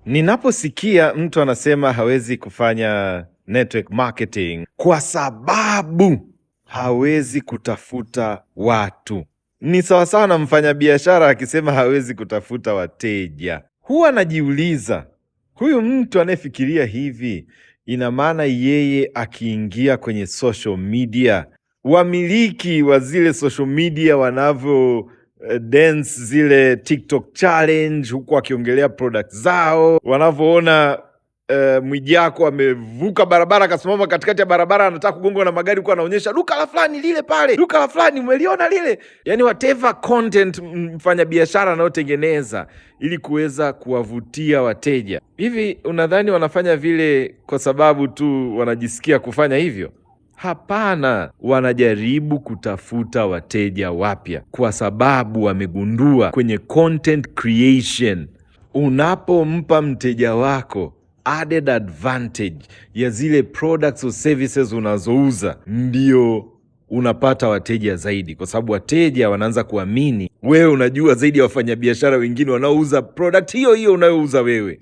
Ninaposikia mtu anasema hawezi kufanya network marketing kwa sababu hawezi kutafuta watu, ni sawasawa na mfanyabiashara akisema hawezi kutafuta wateja. Huwa najiuliza, huyu mtu anayefikiria hivi, ina maana yeye akiingia kwenye social media, wamiliki wa zile social media wanavyo dance zile TikTok challenge huku wakiongelea product zao, wanavyoona Mwijaku amevuka barabara akasimama katikati ya barabara anataka kugongwa na magari huku anaonyesha duka la fulani lile pale, duka la fulani umeliona lile. Yani whatever content mfanyabiashara anayotengeneza ili kuweza kuwavutia wateja. Hivi unadhani wanafanya vile kwa sababu tu wanajisikia kufanya hivyo? Hapana, wanajaribu kutafuta wateja wapya kwa sababu wamegundua kwenye content creation, unapompa mteja wako added advantage ya zile products or services unazouza, ndio unapata wateja zaidi, kwa sababu wateja wanaanza kuamini wewe unajua zaidi ya wafanyabiashara wengine wanaouza product hiyo hiyo unayouza wewe.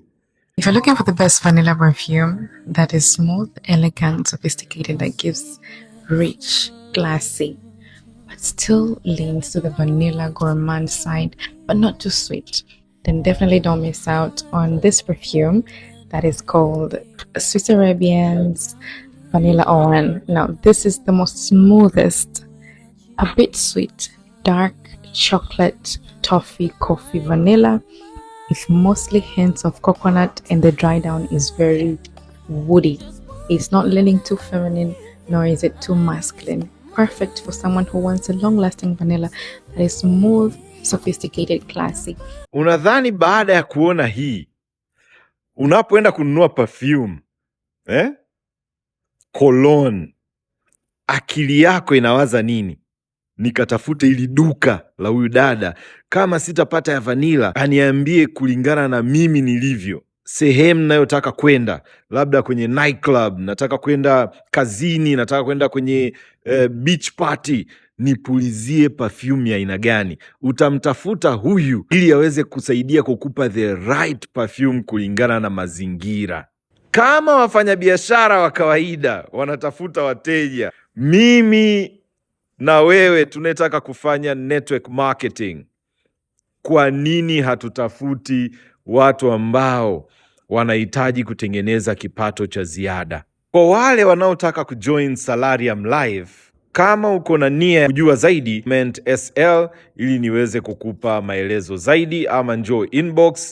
If you're looking for the best vanilla perfume that is smooth, elegant, sophisticated, that gives rich, classy, but still leans to the vanilla gourmand side, but not too sweet, then definitely don't miss out on this perfume that is called Swiss Arabian's Vanilla Oran. Now, this is the most smoothest, a bit sweet, dark chocolate, toffee, coffee, vanilla, with mostly hints of coconut, and the dry down is very woody. It's not leaning too feminine, nor is it too masculine. Perfect for someone who wants a long-lasting vanilla that is smooth, sophisticated, classy. Unadhani baada ya kuona hii, unapoenda kununua perfume, cologne, akili yako inawaza nini? Nikatafute ili duka la huyu dada, kama sitapata ya vanilla aniambie kulingana na mimi nilivyo, sehemu nayotaka kwenda, labda kwenye nightclub, nataka kwenda kazini, nataka kwenda kwenye beach party, nipulizie perfume ya aina gani? Utamtafuta huyu ili aweze kusaidia kukupa the right perfume kulingana na mazingira. Kama wafanyabiashara wa kawaida wanatafuta wateja, mimi na wewe tunataka kufanya network marketing, kwa nini hatutafuti watu ambao wanahitaji kutengeneza kipato cha ziada? Kwa wale wanaotaka kujoin Salarium Live, kama uko na nia kujua zaidi, comment SL ili niweze kukupa maelezo zaidi, ama njoo inbox